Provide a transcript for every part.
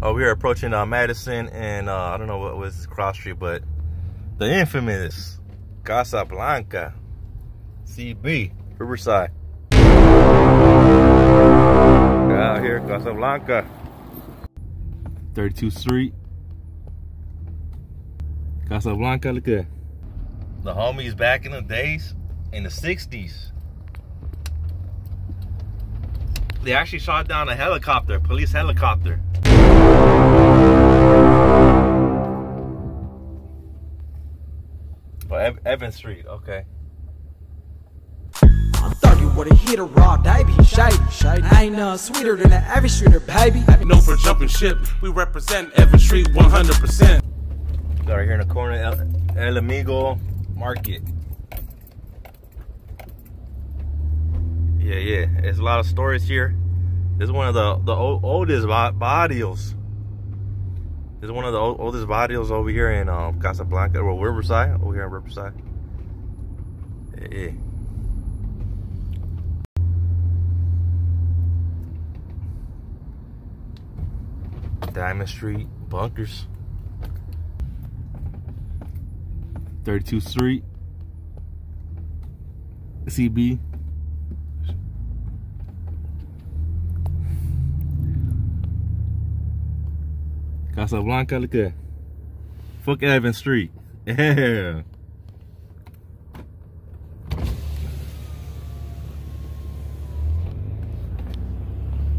Oh, we are approaching Madison and I don't know what was this cross street, but the infamous Casa Blanca, CB, Riverside. Out here, Casa Blanca, 32th Street, Casa Blanca. Look at the homies back in the days, in the 60s. They actually shot down a helicopter, police helicopter. Oh, Evans Street, okay. I thought you would've hit a raw, baby. Shady. I ain't nothing sweeter than an average streeter, baby. Known for jumping ship, we represent Evans Street 100%. Got right here in the corner, El Amigo Market. Yeah. There's a lot of stories here. This is one of the oldest barrios. This is one of the oldest barrios over here in Casa Blanca, or Riverside. Over here in Riverside. Yeah. Diamond Street, Bunkers. 32th Street, CB. Casa Blanca, look at that. Fuck Evans Street. Yeah.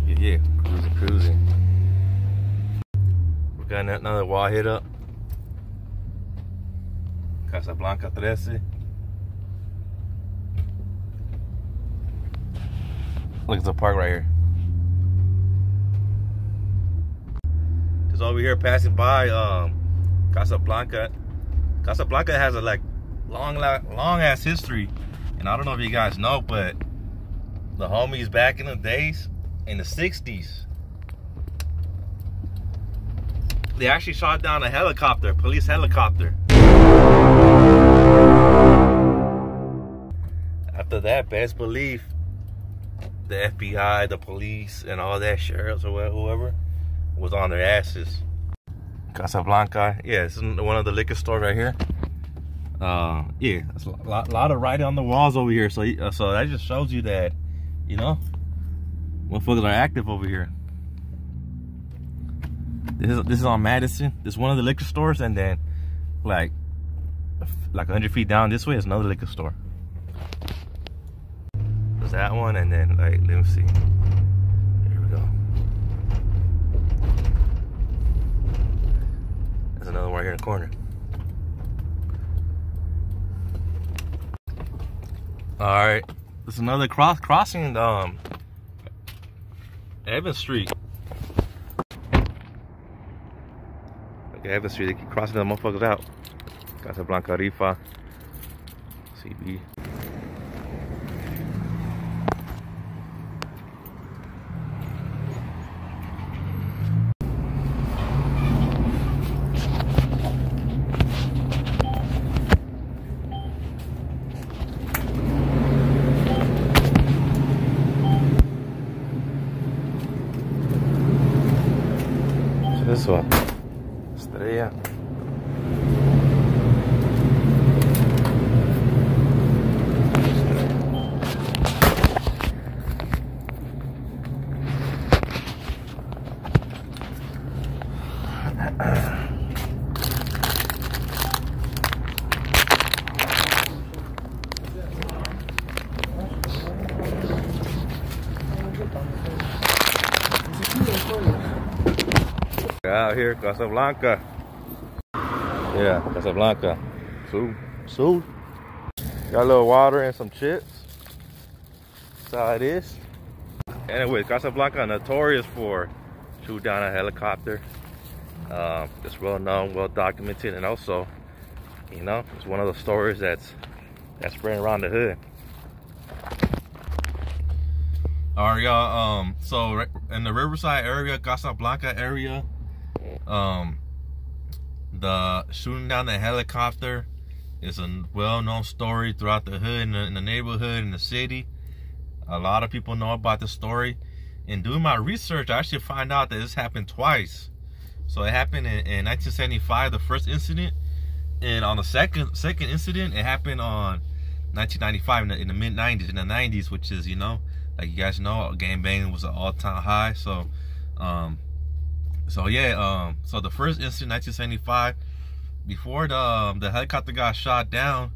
Yeah, cruising. We got another wall hit up. Casa Blanca 13. Look at the park right here. Just over here passing by Casa Blanca. Casa Blanca has a long ass history. And I don't know if you guys know, but the homies back in the days, in the 60s, they actually shot down a helicopter, police helicopter. After that, best believe the FBI, the police, and all that, sheriffs or whoever, was on their asses. Casa Blanca, yeah, this is one of the liquor stores right here. Yeah, there's a lot of writing on the walls over here, so that just shows you that, you know, motherfuckers are active over here. This is on Madison. This is one of the liquor stores, and then like 100 feet down this way is another liquor store. There's that one, and then let me see. Here we go. There's another one right here in the corner. All right, there's another crossing Evans Street. Okay, Evans Street, they keep crossing the motherfuckers out. Casa Blanca Rifa, CB. This one, Estrella. Out here, Casa Blanca. Yeah, Casa Blanca. So got a little water and some chips. That's how it is. Anyway, Casa Blanca notorious for shooting down a helicopter. It's well known, well documented, and also, you know, it's one of the stories that's spreading around the hood. All right, y'all. So in the Riverside area, Casa Blanca area, the shooting down the helicopter is a well-known story throughout the hood, in the neighborhood, in the city. A lot of people know about the story. And doing my research, I actually find out that this happened twice. So it happened in 1975, the first incident, and on the second incident, it happened on 1995 in the mid 90s, in the 90s, which is, you know, like you guys know, gangbanging was an all-time high. So, so the first incident, 1975, before the helicopter got shot down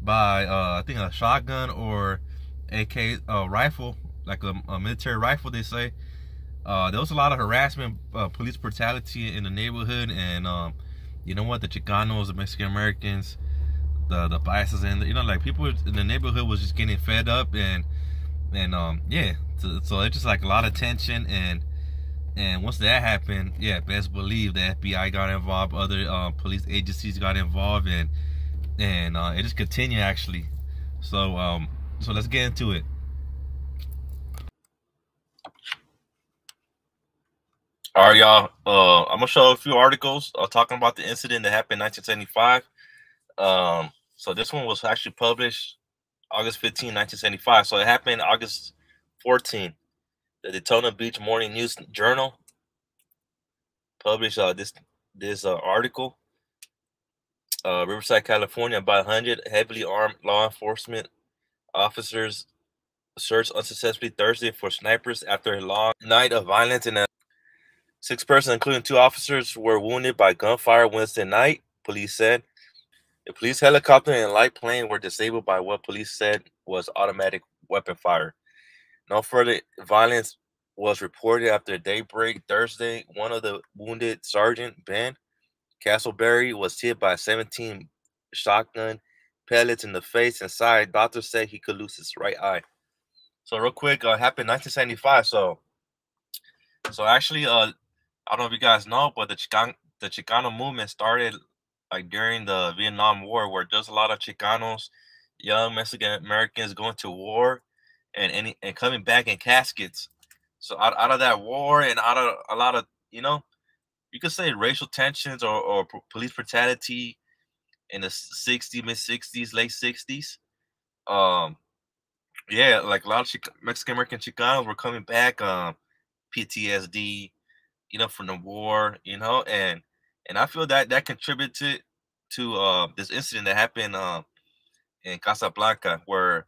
by I think a shotgun or AK rifle, like a military rifle, they say. There was a lot of harassment, police brutality in the neighborhood, and you know what, the Chicanos, the Mexican Americans, the biases, and you know, like people in the neighborhood was just getting fed up, and yeah, so it's just like a lot of tension, and once that happened, yeah, best believe the FBI got involved, other police agencies got involved, and it just continued actually. So so let's get into it. All right, y'all. I'm gonna show a few articles talking about the incident that happened in 1975. So this one was actually published August 15, 1975. So it happened August 14. The Daytona Beach Morning News Journal published this article. Riverside, California, about 100 heavily armed law enforcement officers searched unsuccessfully Thursday for snipers after a long night of violence in a 6 persons, including 2 officers, were wounded by gunfire Wednesday night, police said. A police helicopter and light plane were disabled by what police said was automatic weapon fire. No further violence was reported after daybreak Thursday. One of the wounded, Sergeant Ben Castleberry, was hit by 17 shotgun pellets in the face and side. Doctors say he could lose his right eye. So real quick, happened 1975. So actually, I don't know if you guys know, but the Chicano movement started like during the Vietnam War, where there's a lot of Chicanos, young Mexican Americans going to war and coming back in caskets. So out of that war and out of a lot of, you know, you could say racial tensions or police brutality in the 60s, mid 60s, late 60s. Yeah, like a lot of Mexican American Chicanos were coming back, PTSD, you know, from the war, you know, and I feel that contributed to this incident that happened in Casa Blanca, where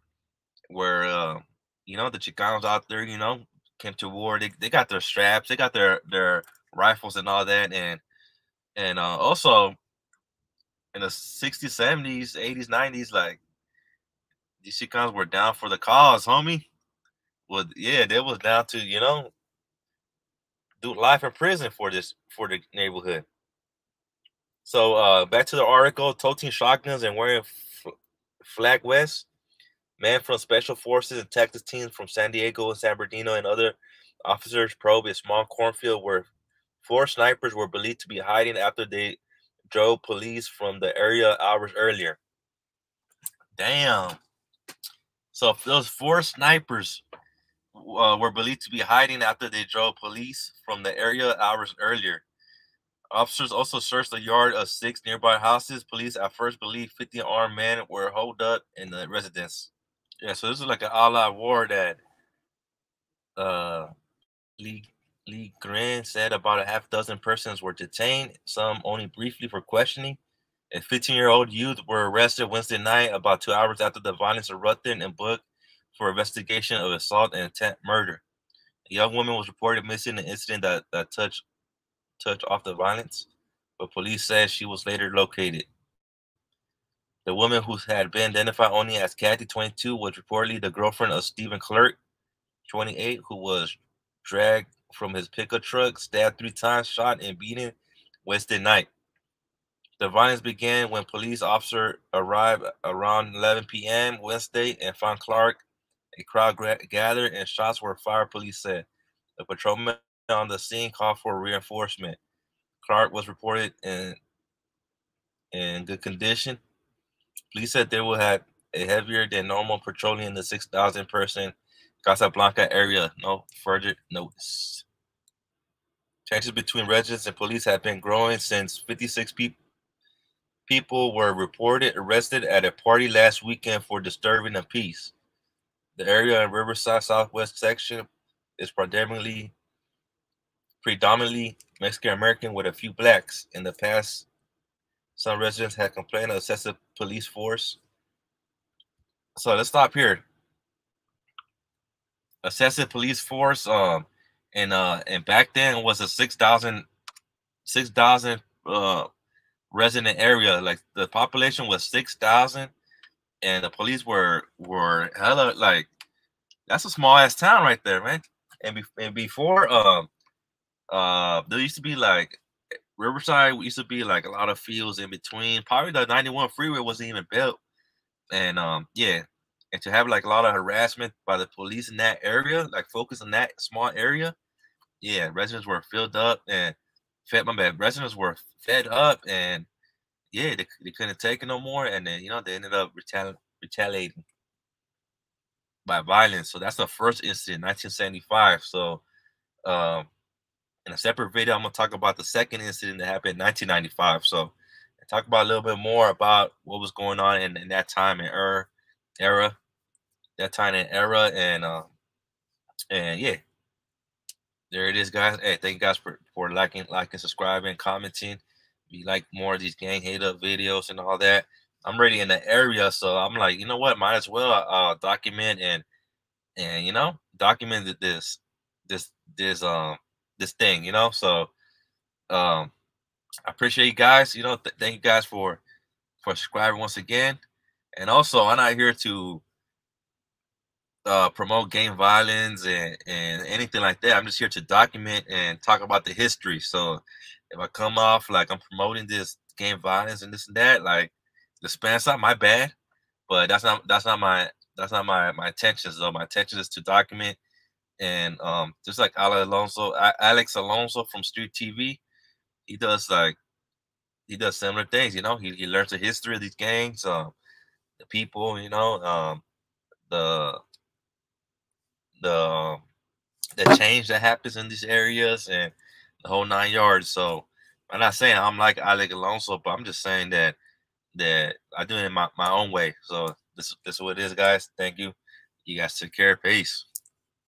you know, the Chicanos out there, you know, came to war. They got their straps, they got their rifles and all that, and also in the 60s, 70s, 80s, 90s, like these Chicanos were down for the cause, homie. Well, yeah, they was down to, you know, do life in prison for the neighborhood. So back to the article. Toting shotguns and wearing flag vests. Men from special forces and Texas teams from San Diego and San Bernardino and other officers probe a small cornfield where 4 snipers were believed to be hiding after they drove police from the area hours earlier. Damn. So those 4 snipers were believed to be hiding after they drove police from the area hours earlier. Officers also searched the yard of 6 nearby houses. Police at first believed 50 armed men were holed up in the residence. Yeah, so this is like an all-out war that Lee Green said about a half dozen persons were detained, some only briefly for questioning. A 15-year-old youth were arrested Wednesday night about 2 hours after the violence erupted and booked for investigation of assault and attempt murder. A young woman was reported missing in an incident that touched off the violence, but police said she was later located. The woman, who had been identified only as Kathy, 22, was reportedly the girlfriend of Stephen Clerk, 28, who was dragged from his pickup truck, stabbed 3 times, shot, and beaten Wednesday night. The violence began when police officers arrived around 11 p.m. Wednesday and found Clark. A crowd gathered and shots were fired, police said. The patrolman on the scene called for reinforcement. Clark was reported in good condition. Police said they will have a heavier than normal patrolling in the 6,000 person Casa Blanca area. No further notice. Tensions between residents and police have been growing since 56 people were reported arrested at a party last weekend for disturbing the peace. The area in Riverside Southwest section is predominantly Mexican American with a few blacks. In the past, some residents had complained of excessive police force. So let's stop here. Excessive police force. And back then was a 6,000 resident area. Like the population was 6,000, and the police were hella like that's a small ass town right there, man. And before there used to be like Riverside used to be like a lot of fields in between. Probably the 91 freeway wasn't even built. And yeah, and to have like a lot of harassment by the police in that area, like focus on that small area. Yeah, residents were filled up and residents were fed up, and yeah, they couldn't take it no more, and then they ended up retaliating by violence. So that's the first incident, 1975. So um, in a separate video, I'm gonna talk about the second incident that happened in 1995. So I talk about a little bit more about what was going on in that time and era, and yeah, there it is, guys. Hey, thank you guys for liking, subscribing, commenting. If you like more of these gang hate up videos and all that, I'm already in the area, so I'm like, you know what, might as well document and document this thing, So I appreciate you guys. Thank you guys for subscribing once again. And also, I'm not here to promote gang violence and anything like that. I'm just here to document and talk about the history. So if I come off like I'm promoting this gang violence and this and that, like the spam side, my bad. But that's not my intentions though. My intention is to document and just like Alex Alonso from Street TV, he does similar things. He learns the history of these gangs, the people, the the change that happens in these areas and the whole 9 yards. So I'm not saying I'm like Alex Alonso, but I'm just saying that I do it in my own way. So this is what it is, guys. Thank you. You guys take care. Peace.